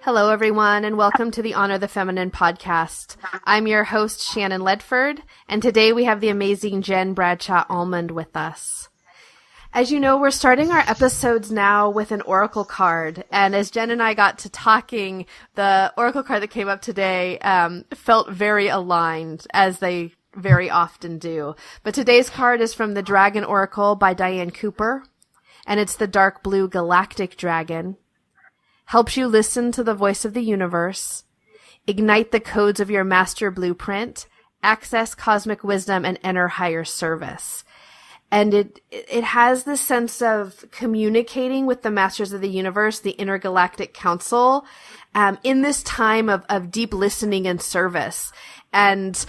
Hello, everyone, and welcome to the Honor the Feminine podcast. I'm your host, Shannon Ledford, and today we have the amazing Jenn Bradshaw Almond with us. As you know, we're starting our episodes now with an oracle card, and as Jenn and I got to talking, the oracle card that came up today felt very aligned, as they very often do. But today's card is from the Dragon Oracle by Diane Cooper, and it's the dark blue galactic dragon. Helps you listen to the voice of the universe, ignite the codes of your master blueprint, access cosmic wisdom, and enter higher service. And it has this sense of communicating with the masters of the universe, the intergalactic council, in this time of deep listening and service. And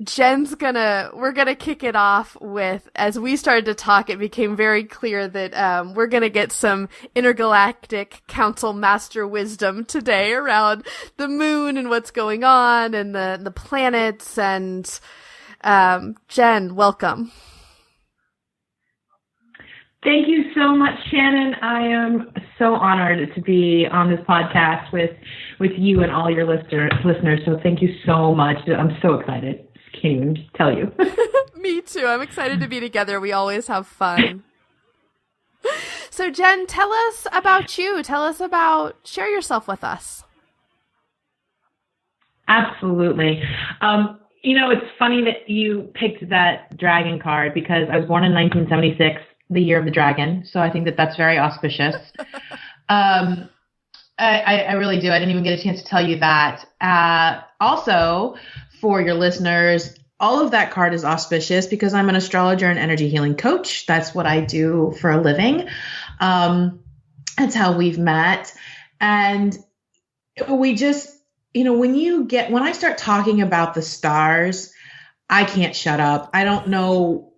we're gonna kick it off with, as we started to talk, it became very clear that we're gonna get some intergalactic council master wisdom today around the moon and what's going on and the planets. And Jenn, welcome. Thank you so much, Shannon. I am so honored to be on this podcast with you and all your listeners. So thank you so much. I'm so excited. Can't even tell you. Me too. I'm excited to be together. We always have fun. So Jenn, tell us about you. Share yourself with us. Absolutely. It's funny that you picked that dragon card because I was born in 1976, the year of the dragon. So I think that that's very auspicious. I really do. I didn't even get a chance to tell you that. Also, for your listeners, all of that card is auspicious because I'm an astrologer and energy healing coach. That's what I do for a living. That's how we've met. And we just, when I start talking about the stars, I can't shut up. I don't know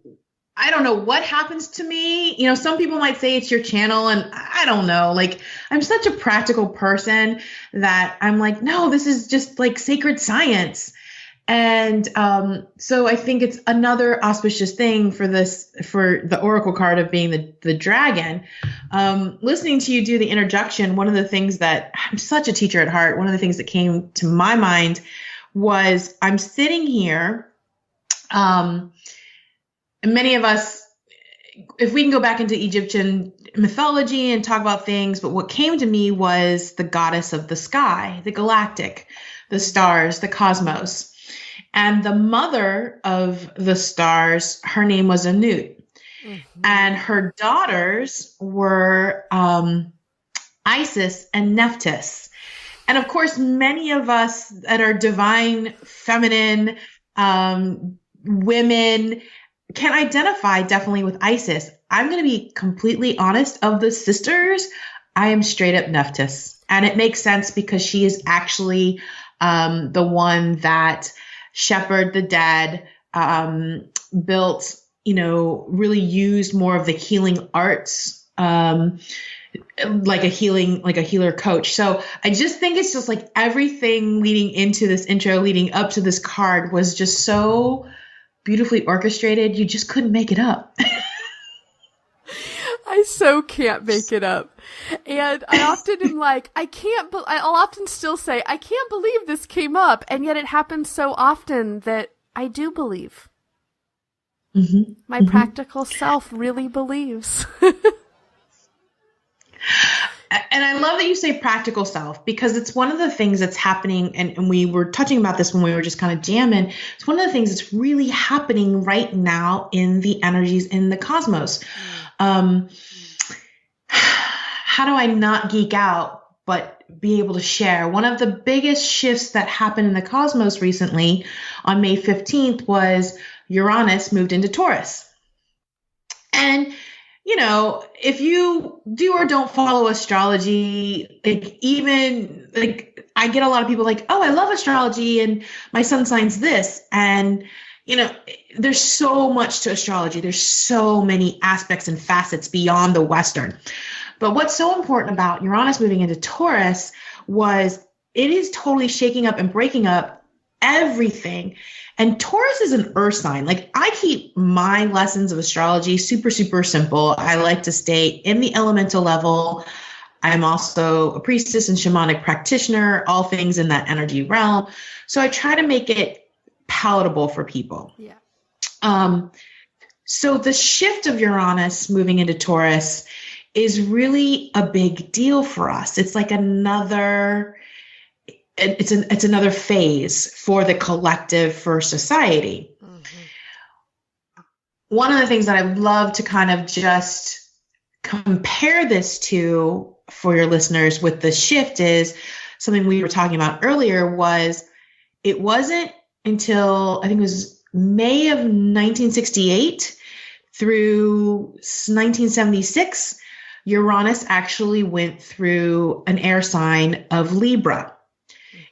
what happens to me. Some people might say it's your channel, and I don't know. Like, I'm such a practical person that I'm like, no, this is just like sacred science. And so I think it's another auspicious thing for the oracle card of being the dragon. Listening to you do the introduction, one of the things that, I'm such a teacher at heart, one of the things that came to my mind was I'm sitting here, and many of us, if we can go back into Egyptian mythology and talk about things, but what came to me was the goddess of the sky, the galactic, the stars, the cosmos. And the mother of the stars, her name was Anut. Mm-hmm. And her daughters were Isis and Nephthys. And of course, many of us that are divine, feminine women can identify definitely with Isis. I'm going to be completely honest. Of the sisters, I am straight up Nephthys. And it makes sense because she is actually the one that shepherded the dead, built, really used more of the healing arts, like a healer coach. So I just think it's just like everything leading into this intro, leading up to this card was just so beautifully orchestrated. You just couldn't make it up. I so can't make it up. And I often am like, I'll often still say, I can't believe this came up. And yet it happens so often that I do believe. Mm-hmm. My practical self really believes. And I love that you say practical self, because it's one of the things that's happening. And we were touching about this when we were just kind of jamming. It's one of the things that's really happening right now in the energies in the cosmos. How do I not geek out, but be able to share? One of the biggest shifts that happened in the cosmos recently on May 15th was Uranus moved into Taurus. And, if you do or don't follow astrology, I get a lot of people like, oh, I love astrology and my sun sign's this. And, there's so much to astrology. There's so many aspects and facets beyond the Western. But what's so important about Uranus moving into Taurus was it is totally shaking up and breaking up everything. And Taurus is an earth sign. Like, I keep my lessons of astrology super, super simple. I like to stay in the elemental level. I'm also a priestess and shamanic practitioner, all things in that energy realm. So I try to make it palatable for people. Yeah. So the shift of Uranus moving into Taurus is really a big deal for us. It's like another phase for the collective, for society. Mm-hmm. One of the things that I love to kind of just compare this to for your listeners with the shift is something we were talking about earlier. Was it wasn't until I think it was May of 1968 through 1976, Uranus actually went through an air sign of Libra.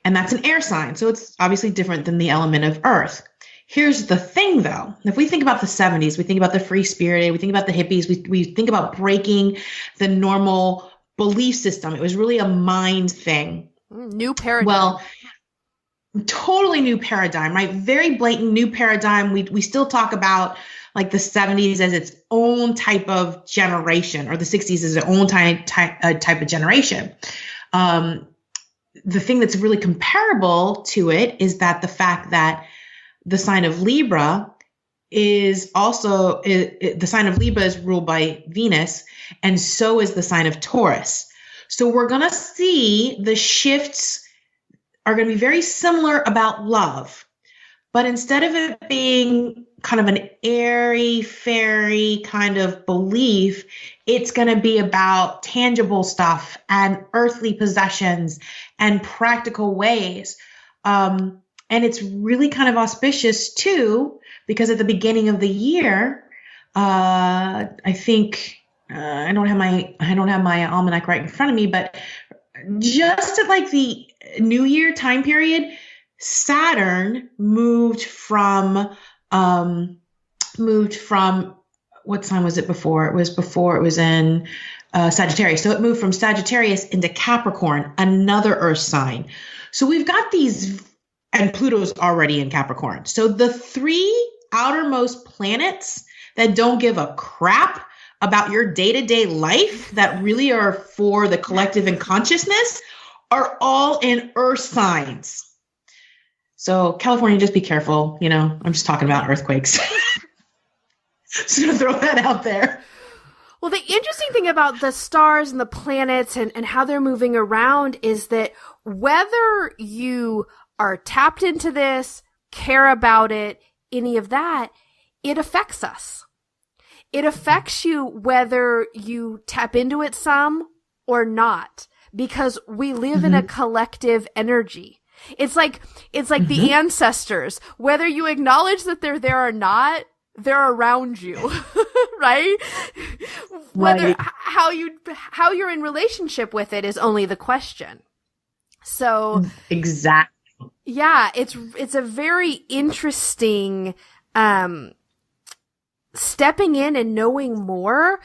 And that's an air sign. So it's obviously different than the element of Earth. Here's the thing, though. If we think about the 70s, we think about the free spirited, we think about the hippies, we think about breaking the normal belief system. It was really a mind thing. New paradigm. Well, totally new paradigm, right? Very blatant new paradigm. We still talk about like the 70s as its own type of generation, or the 60s as its own type of generation. The thing that's really comparable to it is that the fact that the sign of Libra is also, the sign of Libra is ruled by Venus, and so is the sign of Taurus. So we're going to see the shifts are going to be very similar about love, but instead of it being kind of an airy, fairy kind of belief, it's going to be about tangible stuff and earthly possessions and practical ways. And it's really kind of auspicious too, because at the beginning of the year, I think I don't have my almanac right in front of me, but just at like the New Year time period, Saturn moved from what sign was it before? It was in Sagittarius. So it moved from Sagittarius into Capricorn, another earth sign. So we've got these, and Pluto's already in Capricorn. So the three outermost planets that don't give a crap about your day-to-day life, that really are for the collective and consciousness, are all in earth signs. So California, just be careful. You know, I'm just talking about earthquakes. Just gonna throw that out there. Well, the interesting thing about the stars and the planets and how they're moving around is that whether you are tapped into this, care about it, any of that, it affects us. It affects you whether you tap into it some or not, because we live in a collective energy. It's like the ancestors, whether you acknowledge that they're there or not, they're around you, right? Whether how you're in relationship with it is only the question. So exactly. Yeah, it's a very interesting stepping in and knowing more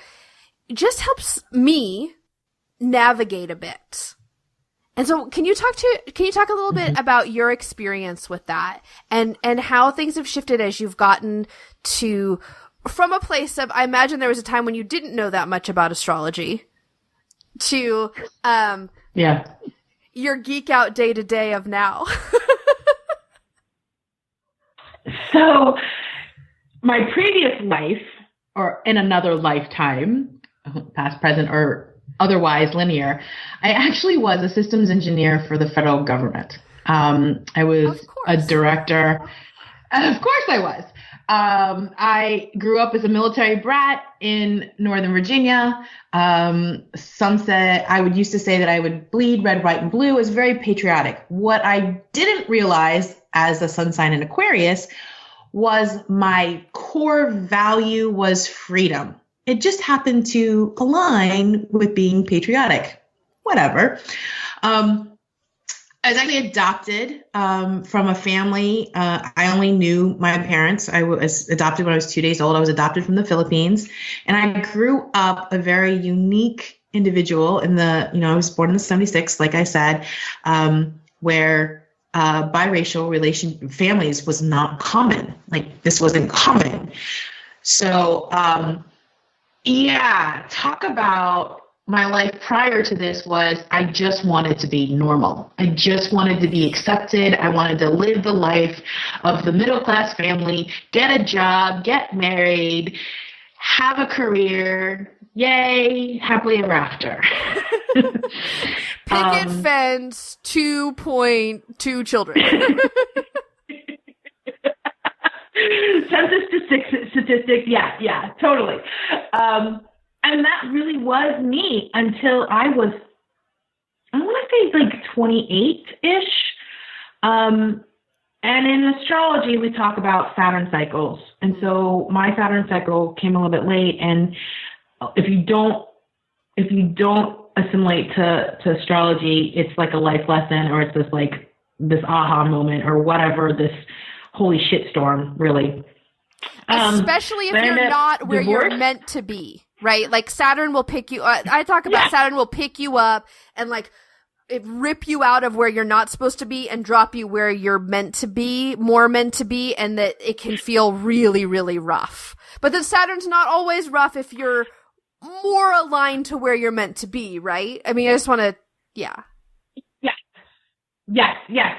just helps me navigate a bit. And so can you talk a little bit about your experience with that and how things have shifted as you've gotten to, from a place of, I imagine there was a time when you didn't know that much about astrology, to your geek out day to day of now. So my previous life, or in another lifetime, past, present, or otherwise linear, I actually was a systems engineer for the federal government. I was a director. Of course I was. I grew up as a military brat in Northern Virginia. I used to say that I would bleed red, white, and blue. It was very patriotic. What I didn't realize as a sun sign in Aquarius was my core value was freedom. It just happened to align with being patriotic. Whatever. I was actually adopted from a family. I only knew my parents. I was adopted when I was 2 days old. I was adopted from the Philippines. And I grew up a very unique individual I was born in the 76, like I said, where biracial families was not common. Like, this wasn't common. So, talk about my life prior to this was I just wanted to be normal. I just wanted to be accepted. I wanted to live the life of the middle-class family, get a job, get married, have a career. Yay, happily ever after. Picket fence, 2.2 children. Census statistics, yeah, totally. And that really was me until I want to say like 28-ish. And in astrology, we talk about Saturn cycles. And so my Saturn cycle came a little bit late. And if you don't assimilate to astrology, it's like a life lesson, or it's this aha moment, or whatever, this holy shitstorm, really. Especially if you're not where you're meant to be, right? Like Saturn will pick you up. I talk about Saturn will pick you up and like rip you out of where you're not supposed to be and drop you where you're meant to be, more meant to be, and that it can feel really, really rough. But then Saturn's not always rough if you're more aligned to where you're meant to be, right? I mean, I just want to, Yes,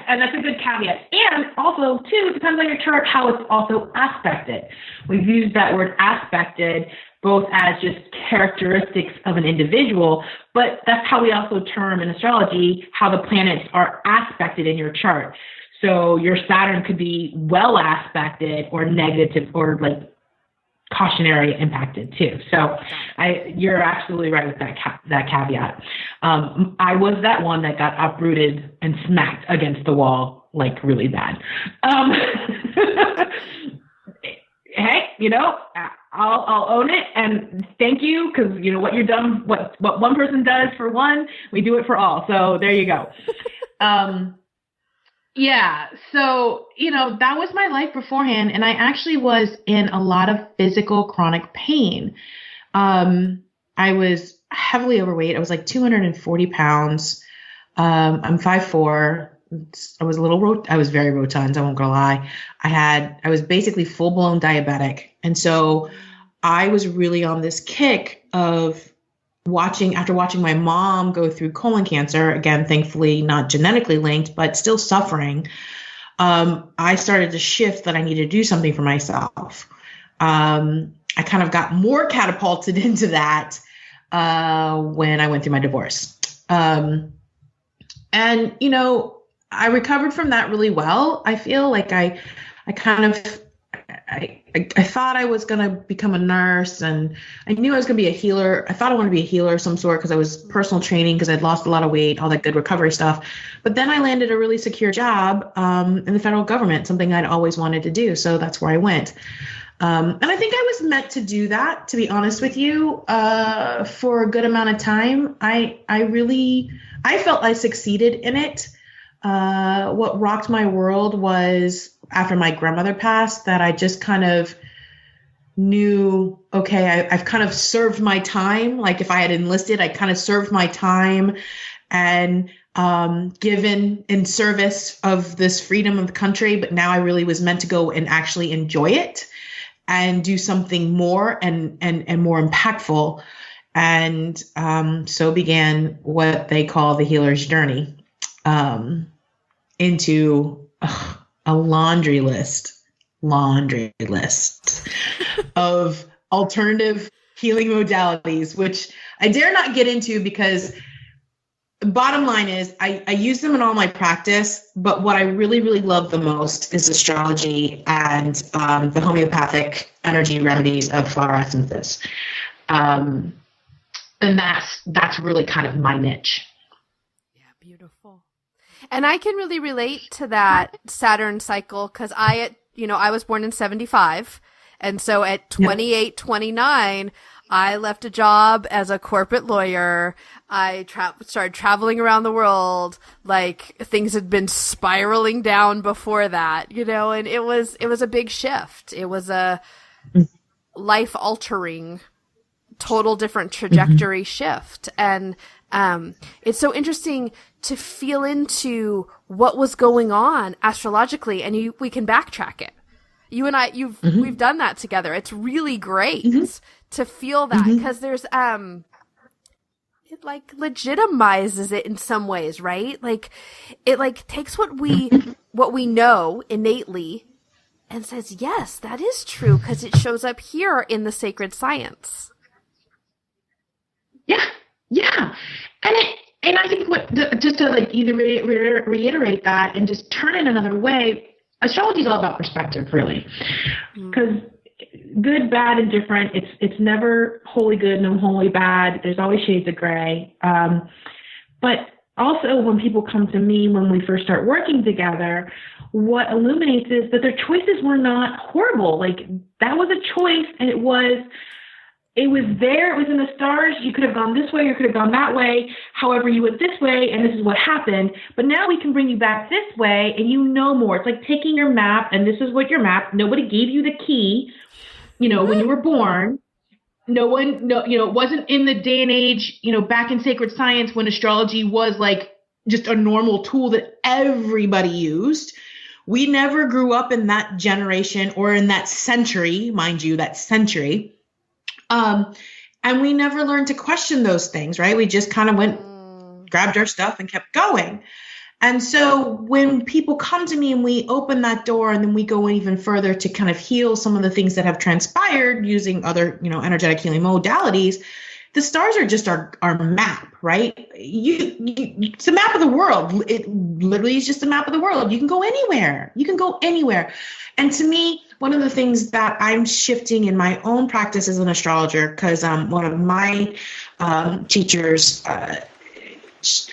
and that's a good caveat. And also, too, it depends on your chart how it's also aspected. We've used that word aspected both as just characteristics of an individual, but that's how we also term in astrology how the planets are aspected in your chart. So your Saturn could be well aspected or negative or like cautionary impacted too. So you're absolutely right with that caveat. I was that one that got uprooted and smacked against the wall, like really bad. Hey, I'll own it and thank you, because what you're done, what one person does for one, we do it for all. So there you go. Yeah. So, that was my life beforehand. And I actually was in a lot of physical chronic pain. I was heavily overweight. I was like 240 pounds. I'm 5'4". I was very rotund. I won't go lie. I was basically full blown diabetic. And so I was really on this kick of after watching my mom go through colon cancer, again, thankfully not genetically linked, but still suffering, I started to shift that I needed to do something for myself. I kind of got more catapulted into that when I went through my divorce. And, I recovered from that really well. I feel like I thought I was going to become a nurse, and I knew I was going to be a healer. I thought I wanted to be a healer of some sort because I was personal training, because I'd lost a lot of weight, all that good recovery stuff. But then I landed a really secure job in the federal government, something I'd always wanted to do. So that's where I went. And I think I was meant to do that, to be honest with you, for a good amount of time. I felt I succeeded in it. What rocked my world was after my grandmother passed, that I just kind of knew, okay, I've kind of served my time. Like if I had enlisted, I kind of served my time and given in service of this freedom of the country. But now I really was meant to go and actually enjoy it and do something more and more impactful. And so began what they call the healer's journey into a laundry list of alternative healing modalities, which I dare not get into because the bottom line is I use them in all my practice, but what I really, really love the most is astrology and the homeopathic energy remedies of flower essences. And that's really kind of my niche. Yeah, beautiful. And I can really relate to that Saturn cycle because I was born in 1975. And so at 28, 29, I left a job as a corporate lawyer. I started traveling around the world. Like things had been spiraling down before that, and it was a big shift. It was a life altering, total different trajectory shift. And it's so interesting to feel into what was going on astrologically, and we can backtrack it. You and I, we've done that together. It's really great to feel that because there's, like legitimizes it in some ways, right? Like it like takes what we know innately and says, yes, that is true because it shows up here in the sacred science. Yeah. And I think just to like either reiterate that and just turn it another way, astrology is all about perspective, really. Because good, bad, and different, it's never wholly good, no wholly bad. There's always shades of gray. But also when people come to me when we first start working together, what illuminates is that their choices were not horrible. Like that was a choice, and it was there, it was in the stars. You could have gone this way, you could have gone that way. However, you went this way, and this is what happened. But now we can bring you back this way, and you know more. It's like taking your map, and this is what your map. Nobody gave you the key, when you were born. It wasn't in the day and age, back in sacred science when astrology was like just a normal tool that everybody used. We never grew up in that generation or in that century, mind you, that century. And we never learned to question those things, right? We just kind of grabbed our stuff and kept going. And so when people come to me and we open that door and then we go even further to kind of heal some of the things that have transpired using other, energetic healing modalities, the stars are just our map, right? It's a map of the world. It literally is just a map of the world. You can go anywhere. And to me, one of the things that I'm shifting in my own practice as an astrologer, because one of my teachers, I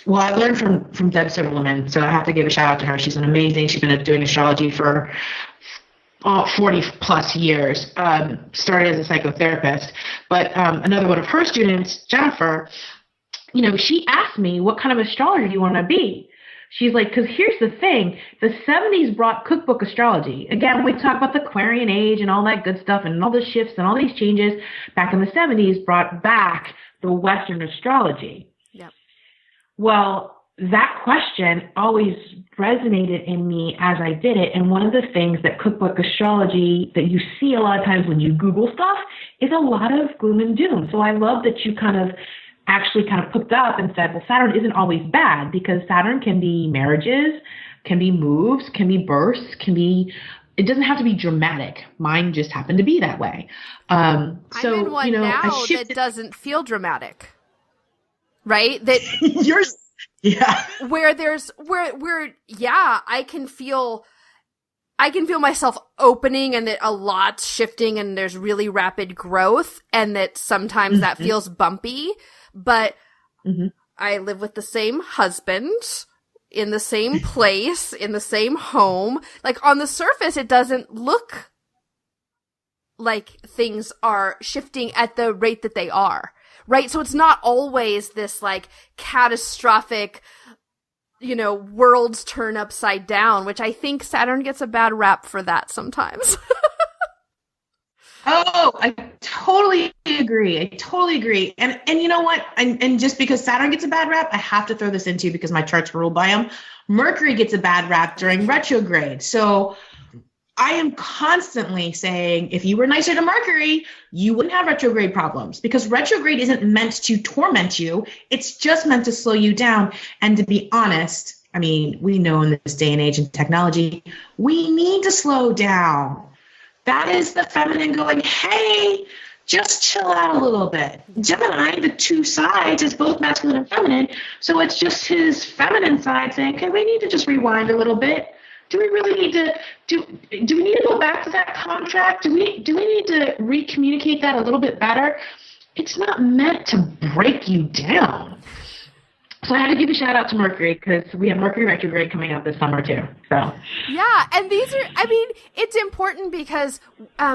learned from Deb Silverman, so I have to give a shout out to her. She's she's been doing astrology for 40 plus years, started as a psychotherapist. But another one of her students, Jennifer, she asked me, what kind of astrologer do you want to be? She's like, because here's the thing, the 70s brought cookbook astrology. Again, we talk about the Aquarian age and all that good stuff and all the shifts and all these changes back in the 70s brought back the Western astrology. Yep. Well, that question always resonated in me as I did it. And one of the things that cookbook astrology that you see a lot of times when you Google stuff is a lot of gloom and doom. So I love that you actually picked up and said, well, Saturn isn't always bad, because Saturn can be marriages, can be moves, can be births, it doesn't have to be dramatic. Mine just happened to be that way. I'm in one now that doesn't feel dramatic, right? That yours, yeah. Where I can feel myself opening and that a lot's shifting and there's really rapid growth and that sometimes that feels bumpy, but I live with the same husband in the same place, in the same home. Like on the surface, it doesn't look like things are shifting at the rate that they are, right? So it's not always this like catastrophic, worlds turn upside down, which I think Saturn gets a bad rap for that sometimes. Oh, I totally agree. And you know what? And just because Saturn gets a bad rap, I have to throw this into, because my chart's ruled by him. Mercury gets a bad rap during retrograde. So I am constantly saying, if you were nicer to Mercury, you wouldn't have retrograde problems, because retrograde isn't meant to torment you. It's just meant to slow you down. And to be honest, I mean, we know in this day and age in technology, we need to slow down. That is the feminine going, hey, just chill out a little bit. Gemini, the two sides, is both masculine and feminine. So it's just his feminine side saying, okay, we need to just rewind a little bit. Do we really need to do we need to go back to that contract? Do we need to recommunicate that a little bit better? It's not meant to break you down. So I had to give a shout out to Mercury, because we have Mercury retrograde coming up this summer too. So yeah, and it's important because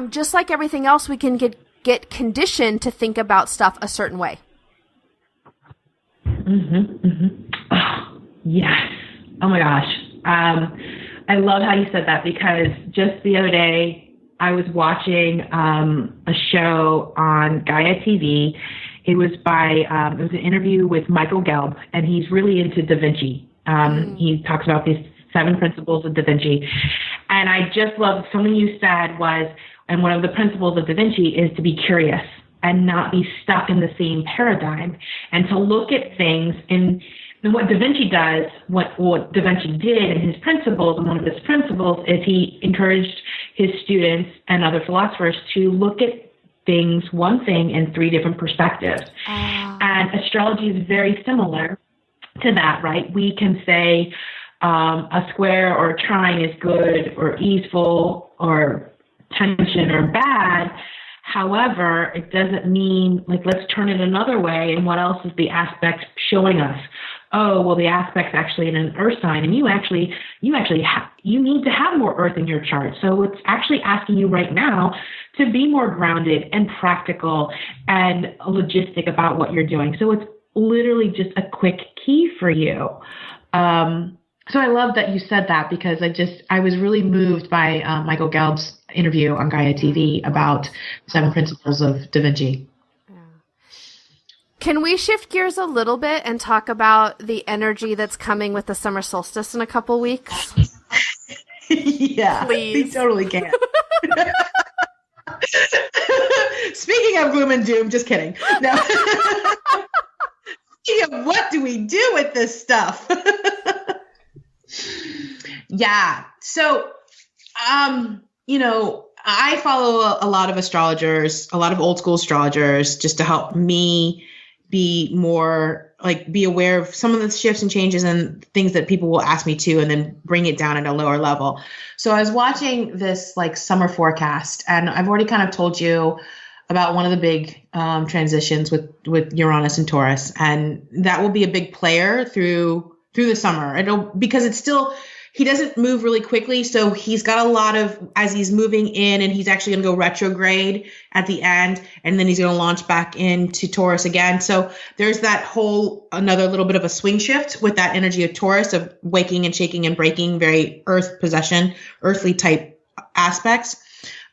just like everything else, we can get conditioned to think about stuff a certain way. Oh, yes. Oh my gosh. I love how you said that, because just the other day I was watching a show on Gaia TV. It was it was an interview with Michael Gelb, and he's really into Da Vinci. He talks about these 7 principles of Da Vinci. And I just love something you said was, and one of the principles of Da Vinci is to be curious. and not be stuck in the same paradigm, and to look at things. And what Da Vinci does, what Da Vinci did in his principles, and one of his principles is he encouraged his students and other philosophers to look at things, one thing, in 3 different perspectives. And astrology is very similar to that, right? We can say a square or a trine is good or easeful or tension or bad. However, it doesn't mean, like, let's turn it another way. And what else is the aspect showing us? Oh, well, the aspect's actually in an earth sign, and you need to have more earth in your chart. So it's actually asking you right now to be more grounded and practical and logistic about what you're doing. So it's literally just a quick key for you. So I love that you said that, because I was really moved by Michael Gelb's interview on Gaia TV about 7 principles of Da Vinci. Can we shift gears a little bit and talk about the energy that's coming with the summer solstice in a couple weeks? Yeah, please. We totally can. Speaking of gloom and doom, just kidding. No. Speaking of what do we do with this stuff? Yeah. So, I follow a lot of astrologers, a lot of old school astrologers, just to help me be more, be aware of some of the shifts and changes and things that people will ask me to, and then bring it down at a lower level. So I was watching this summer forecast, and I've already kind of told you about one of the big transitions with Uranus and Taurus, and that will be a big player through the summer. Because it's still, he doesn't move really quickly. So he's got a lot of, as he's moving in, and he's actually going to go retrograde at the end, and then he's going to launch back into Taurus again. So there's that whole, another little bit of a swing shift with that energy of Taurus, of waking and shaking and breaking, very earth possession, earthly type aspects.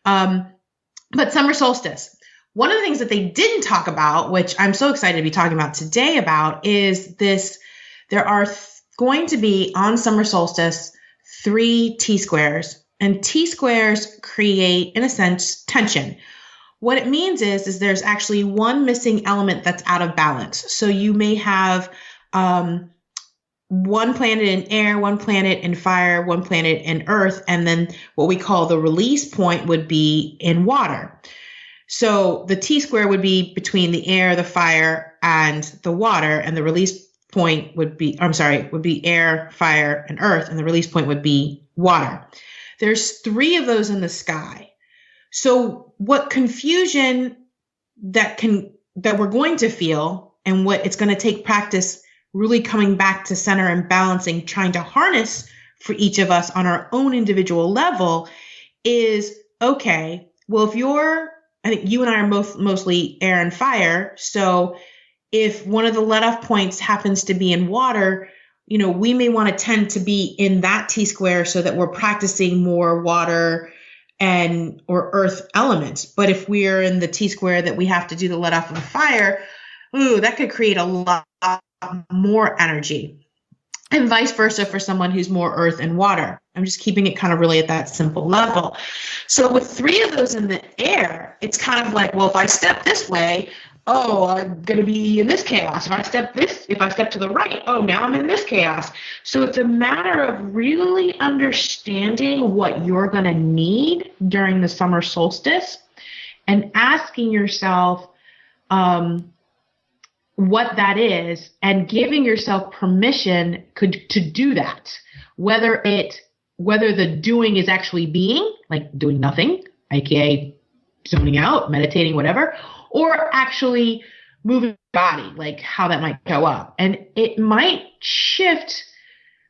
But summer solstice, one of the things that they didn't talk about, which I'm so excited to be talking about today about, is this. There are going to be, on summer solstice, 3 T-squares, and T-squares create, in a sense, tension. What it means is there's actually one missing element that's out of balance. So you may have one planet in air, one planet in fire, one planet in earth, and then what we call the release point would be in water. So the T-square would be between the air, the fire, and the water, and the release point would be air, fire, and earth, and the release point would be water. There's 3 of those in the sky. So what confusion that we're going to feel, and what it's going to take practice really coming back to center and balancing, trying to harness for each of us on our own individual level, is, okay, well, I think you and I are mostly air and fire. So if one of the let-off points happens to be in water, we may want to tend to be in that T-square so that we're practicing more water or earth elements. But if we're in the T-square that we have to do the let-off of fire, that could create a lot more energy. And vice versa for someone who's more earth and water. I'm just keeping it kind of really at that simple level. So with 3 of those in the air, it's kind of like, well, if I step this way, I'm going to be in this chaos. If I step to the right, now I'm in this chaos. So it's a matter of really understanding what you're going to need during the summer solstice, and asking yourself what that is, and giving yourself permission to do that. Whether the doing is actually being, like doing nothing, aka zoning out, meditating, whatever, or actually moving the body, like how that might go up. And it might shift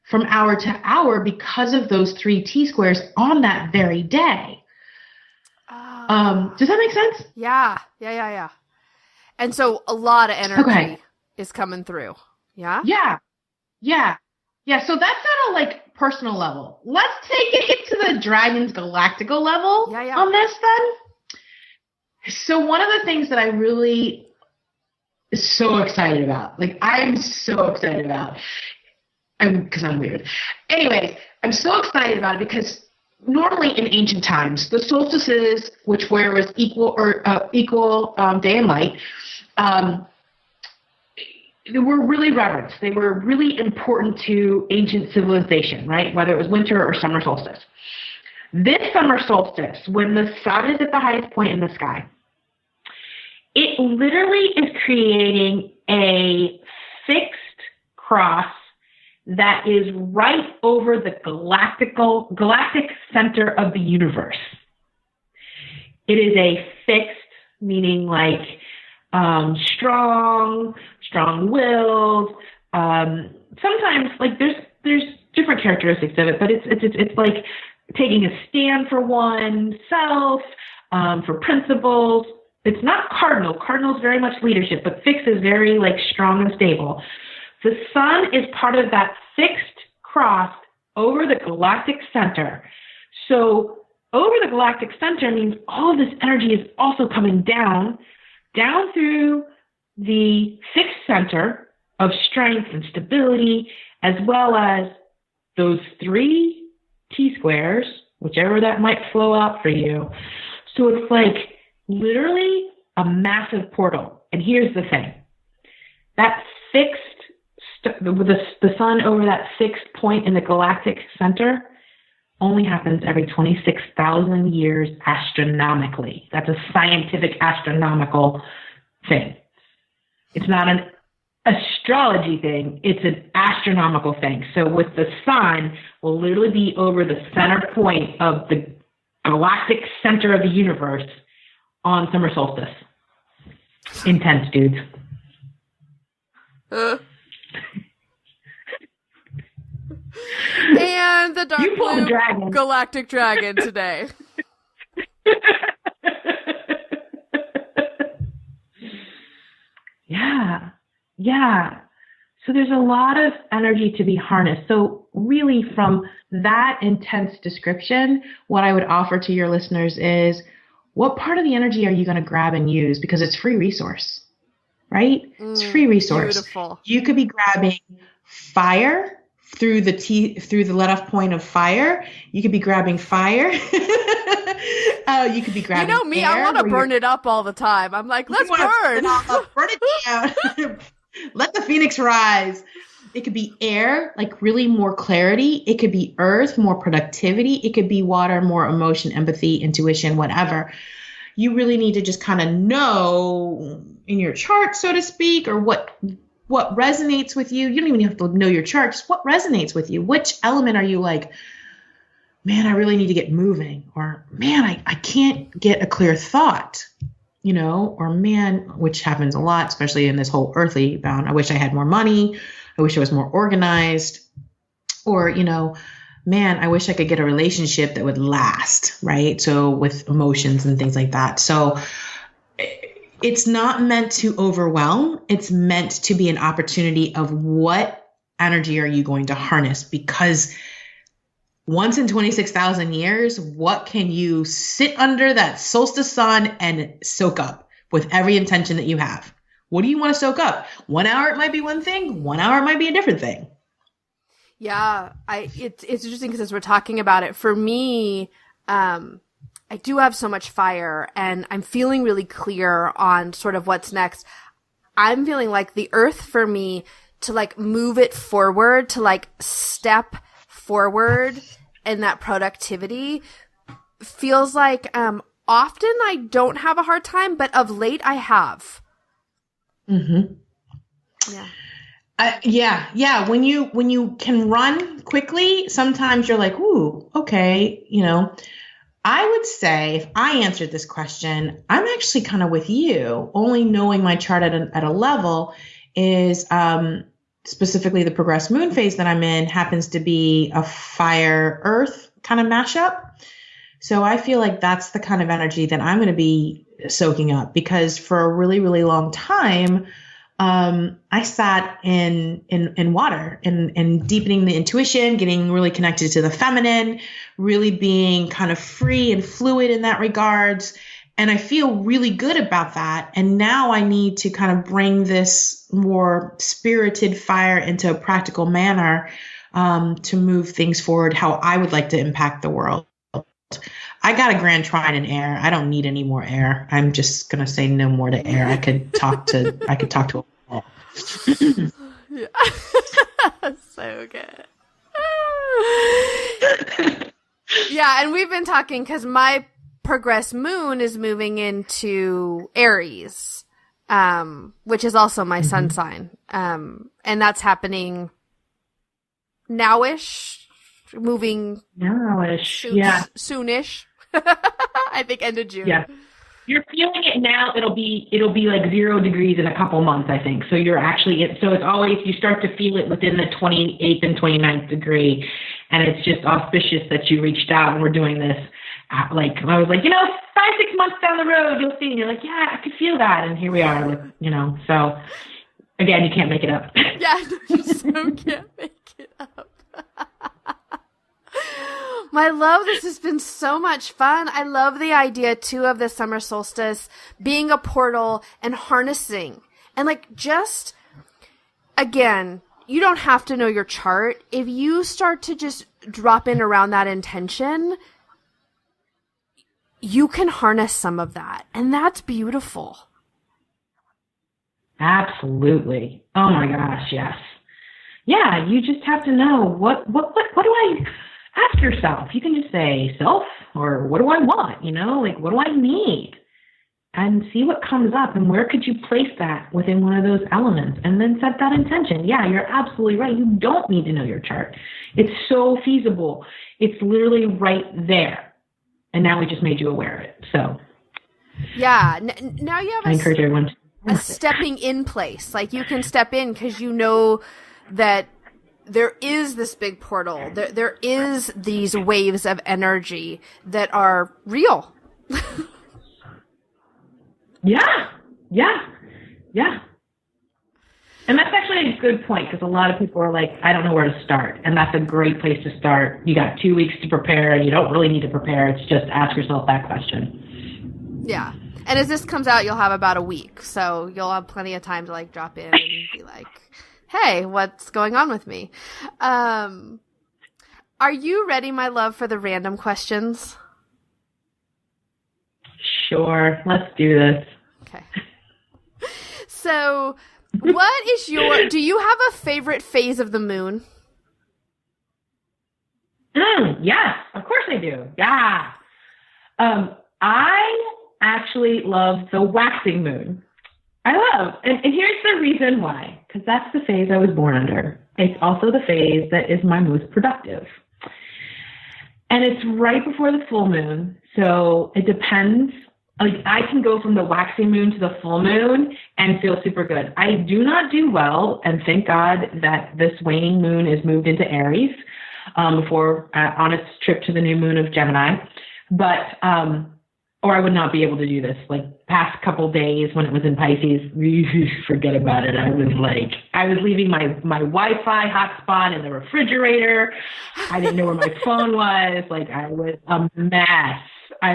from hour to hour because of those 3 T-squares on that very day. Does that make sense? Yeah. And so a lot of energy is coming through. Yeah? Yeah. So that's at a personal level. Let's take it to the Dragon's galactical level on this then. So one of the things that I really is so excited about, I'm so excited about, because I'm weird. Anyways, I'm so excited about it because normally in ancient times, the solstices, which was equal day and night, they were really reverenced. They were really important to ancient civilization, right? Whether it was winter or summer solstice. This summer solstice, when the sun is at the highest point in the sky, it literally is creating a fixed cross that is right over the galactic center of the universe. It is a fixed, meaning like strong-willed. Sometimes, like there's different characteristics of it, but it's like taking a stand for oneself, for principles. It's not cardinal. Cardinal is very much leadership, but fixed is very like strong and stable. The sun is part of that fixed cross over the galactic center. So over the galactic center means all of this energy is also coming down through the fixed center of strength and stability, as well as those 3 T-squares, whichever that might flow out for you. So it's like literally a massive portal. And here's the thing. That fixed, with the sun over that fixed point in the galactic center only happens every 26,000 years astronomically. That's a scientific astronomical thing. It's not an astrology thing. It's an astronomical thing. So with the sun will literally be over the center point of the galactic center of the universe on summer solstice. Intense, dudes. And the dark blue dragon. Galactic dragon today. Yeah. So there's a lot of energy to be harnessed. So really from that intense description, what I would offer to your listeners is, what part of the energy are you going to grab and use? Because it's free resource, right? It's free resource. Beautiful. You could be grabbing fire through the let-off point of fire. You could be grabbing fire. You could be grabbing You know me, I want to burn it up all the time. I'm like, let's burn. Burn it down. Let the phoenix rise. It could be air, like really more clarity. It could be earth, more productivity. It could be water, more emotion, empathy, intuition, whatever. You really need to just kind of know in your chart, so to speak, or what resonates with you. You don't even have to know your chart. Just what resonates with you. Which element are you like, man, I really need to get moving? Or, man, I can't get a clear thought, or man, which happens a lot, especially in this whole earthly bound. I wish I had more money. I wish I was more organized. Or, man, I wish I could get a relationship that would last, right? So with emotions and things like that. So it's not meant to overwhelm. It's meant to be an opportunity of what energy are you going to harness? Because once in 26,000 years, what can you sit under that solstice sun and soak up with every intention that you have? What do you want to soak up? 1 hour, it might be one thing. 1 hour, it might be a different thing. Yeah, it's interesting because as we're talking about it, for me, I do have so much fire and I'm feeling really clear on sort of what's next. I'm feeling like the earth for me to like move it forward, to like step forward in that productivity feels like often I don't have a hard time, but of late I have. Mm-hmm. Yeah. When you can run quickly, sometimes you're like, ooh, okay. I would say if I answered this question, I'm actually kind of with you. Only knowing my chart at a level is specifically the progressed moon phase that I'm in happens to be a fire earth kind of mashup. So I feel like that's the kind of energy that I'm going to be soaking up, because for a really, really long time, I sat in water and deepening the intuition, getting really connected to the feminine, really being kind of free and fluid in that regards. And I feel really good about that. And now I need to kind of bring this more spirited fire into a practical manner, to move things forward, how I would like to impact the world. I got a grand trine in air. I don't need any more air. I'm just gonna say no more to air. I could talk to a wall. Yeah. So good. Yeah, and we've been talking because my progressed moon is moving into Aries, which is also my sun sign. And that's happening nowish, moving nowish, yeah, soonish. I think end of June. Yeah, you're feeling it now. It'll be like 0 degrees in a couple months, I think. So you're actually so it's always you start to feel it within the 28th and 29th degree, and it's just auspicious that you reached out and we're doing this. Like I was like, 5-6 months down the road, you'll see. And you're like, yeah, I could feel that, and here we are. Like, so again, you can't make it up. Yeah, you so can't make it up. My love, this has been so much fun. I love the idea, too, of the summer solstice being a portal and harnessing. And, just, again, you don't have to know your chart. If you start to just drop in around that intention, you can harness some of that. And that's beautiful. Absolutely. Oh, my gosh, yes. Yeah, you just have to know what do I... Ask yourself. You can just say self or what do I want? What do I need? And see what comes up and where could you place that within one of those elements and then set that intention. Yeah, you're absolutely right. You don't need to know your chart. It's so feasible. It's literally right there. And now we just made you aware of it. So yeah, now you have I encourage everyone to a stepping in place. You can step in because you know that there is this big portal. There is these waves of energy that are real. Yeah. And that's actually a good point because a lot of people are like, I don't know where to start. And that's a great place to start. You got 2 weeks to prepare and you don't really need to prepare. It's just ask yourself that question. Yeah. And as this comes out, you'll have about a week. So you'll have plenty of time to drop in and be like, hey, what's going on with me? Are you ready, my love, for the random questions? Sure. Let's do this. Okay. So, do you have a favorite phase of the moon? Yes, of course I do. Yeah. I actually love the waxing moon. And here's the reason why, because that's the phase I was born under. It's also the phase that is my most productive. And it's right before the full moon, so it depends. I can go from the waxing moon to the full moon and feel super good. I do not do well, and thank God that this waning moon is moved into Aries before on its trip to the new moon of Gemini. But or I would not be able to do this. Past couple days when it was in Pisces, forget about it. I was leaving my Wi-Fi hotspot in the refrigerator. I didn't know where my phone was. I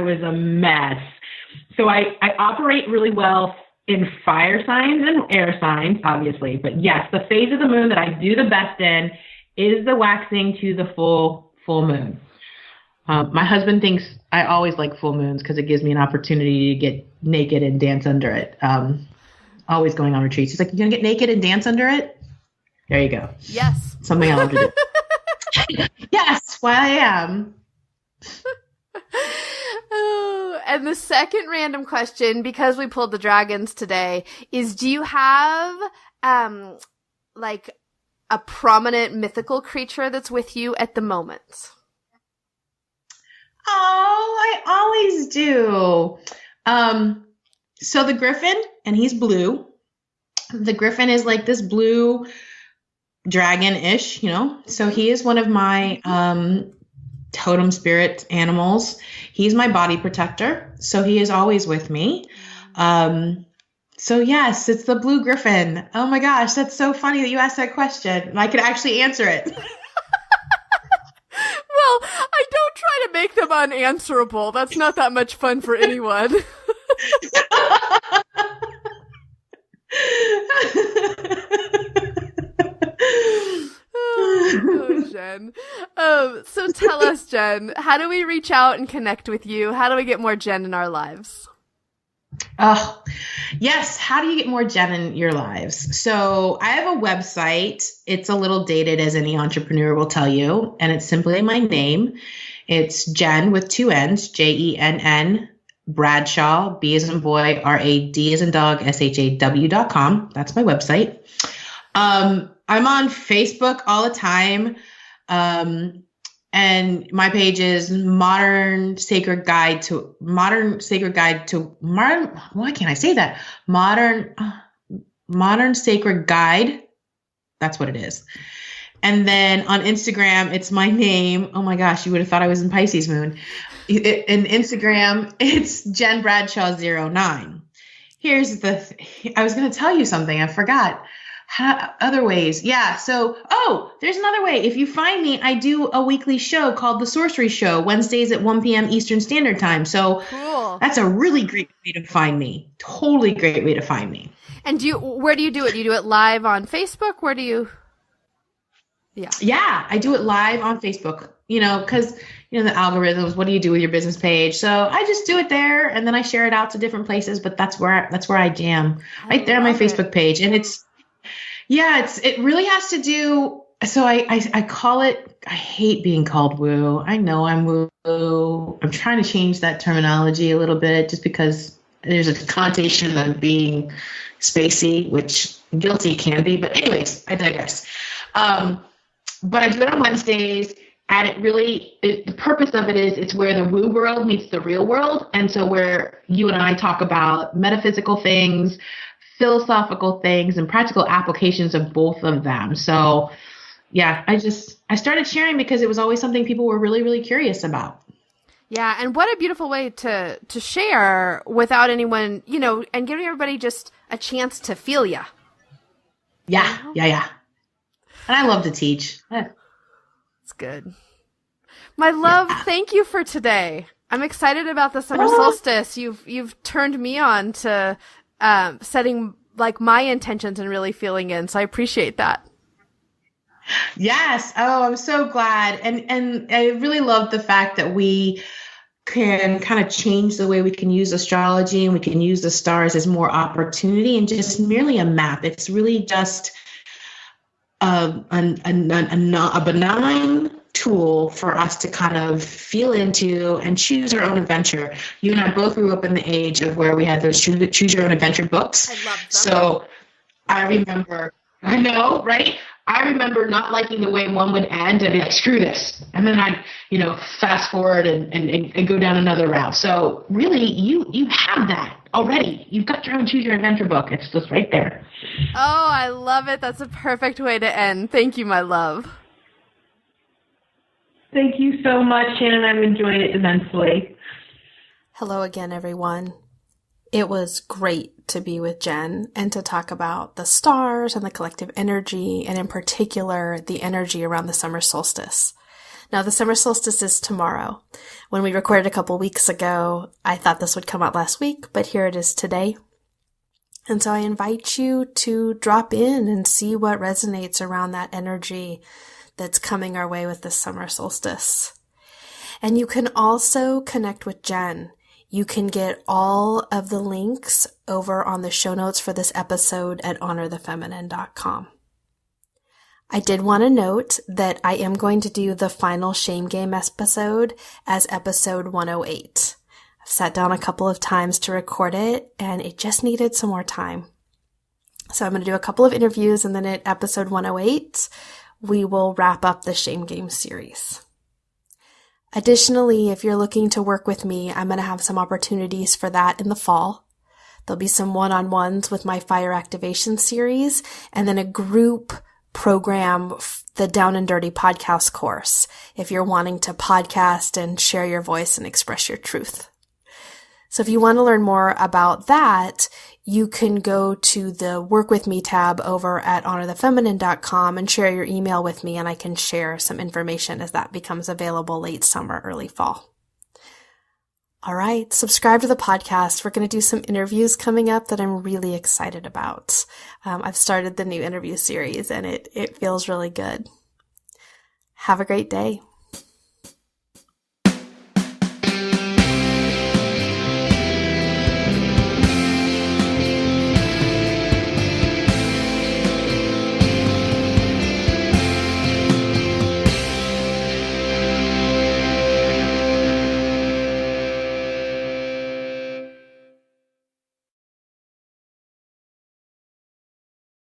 was a mess. So I operate really well in fire signs and air signs, obviously. But yes, the phase of the moon that I do the best in is the waxing to the full moon. My husband thinks I always like full moons because it gives me an opportunity to get naked and dance under it. Always going on retreats. He's like, "You gonna get naked and dance under it?" There you go. Yes. Something I love to do. Yes, why I am. Oh, and the second random question, because we pulled the dragons today, is do you have a prominent mythical creature that's with you at the moment? Oh, I always do. So the griffin, and he's blue. The griffin is this blue dragon-ish, So he is one of my totem spirit animals. He's my body protector, so he is always with me. So yes, it's the blue griffin. Oh my gosh, that's so funny that you asked that question. I could actually answer it. Well, I don't try to make them unanswerable. That's not that much fun for anyone. Oh, Jenn. So tell us, Jenn, Jen. How do we reach out and connect with you? How do we get more Jen in our lives? Oh, yes. How do you get more Jen in your lives? So I have a website. It's a little dated, as any entrepreneur will tell you, and it's simply my name. It's Jenn with 2 N's, Jenn Bradshaw, B as in boy, RAD as in dog, SHAW.com. That's my website. I'm on Facebook all the time. And my page is Modern Sacred Guide to Modern, why can't I say that? Modern Sacred Guide. That's what it is. And then on Instagram, it's my name. Oh my gosh, you would have thought I was in Pisces moon. In Instagram, it's Jenn Bradshaw 09. Here's I was going to tell you something. I forgot. Other ways. Yeah. So, there's another way. If you find me, I do a weekly show called The Sorcery Show, Wednesdays at 1 p.m. Eastern Standard Time. So cool. That's a really great way to find me. Totally great way to find me. And where do you do it? Do you do it live on Facebook? Where do you? Yeah, I do it live on Facebook, because, the algorithms, what do you do with your business page? So I just do it there, and then I share it out to different places, but that's where I jam right there on my Facebook page. And it really has to do. So I call it, I hate being called woo. I know I'm woo. I'm trying to change that terminology a little bit just because there's a connotation of being spacey, which guilty can be, but anyways, I digress. But I do it on Wednesdays, and the purpose of it is it's where the woo world meets the real world. And so where you and I talk about metaphysical things, philosophical things, and practical applications of both of them. So yeah, I started sharing because it was always something people were really, really curious about. Yeah. And what a beautiful way to share without anyone, and giving everybody just a chance to feel ya. Yeah. Yeah. And I love to teach. It's good. My love, Thank you for today. I'm excited about the summer solstice. You've turned me on to setting my intentions and really feeling in. So I appreciate that. Yes. Oh, I'm so glad. And I really love the fact that we can kind of change the way we can use astrology, and we can use the stars as more opportunity and just merely a map. It's really just a benign tool for us to kind of feel into and choose our own adventure. You and I both grew up in the age of where we had those choose your own adventure books. I love them. So I know, right? I remember not liking the way one would end and be like, screw this. And then I'd, fast forward and go down another route. So really, you have that already. You've got your own choose your adventure book. It's just right there. Oh, I love it. That's a perfect way to end. Thank you, my love. Thank you so much, Shannon. I've enjoyed it immensely. Hello again, everyone. It was great to be with Jenn and to talk about the stars and the collective energy, and in particular, the energy around the summer solstice. Now, the summer solstice is tomorrow. When we recorded a couple weeks ago, I thought this would come out last week, but here it is today. And so I invite you to drop in and see what resonates around that energy that's coming our way with the summer solstice. And you can also connect with Jenn. You can get all of the links over on the show notes for this episode at honorthefeminine.com. I did want to note that I am going to do the final Shame Game episode as episode 108. I've sat down a couple of times to record it, and it just needed some more time. So I'm going to do a couple of interviews, and then at episode 108, we will wrap up the Shame Game series. Additionally, if you're looking to work with me, I'm going to have some opportunities for that in the fall. There'll be some one-on-ones with my Fire Activation series, and then a group program, the Down and Dirty podcast course, if you're wanting to podcast and share your voice and express your truth. So if you want to learn more about that, you can go to the Work With Me tab over at honorthefeminine.com and share your email with me, and I can share some information as that becomes available late summer, early fall. All right, subscribe to the podcast. We're going to do some interviews coming up that I'm really excited about. I've started the new interview series, and it feels really good. Have a great day.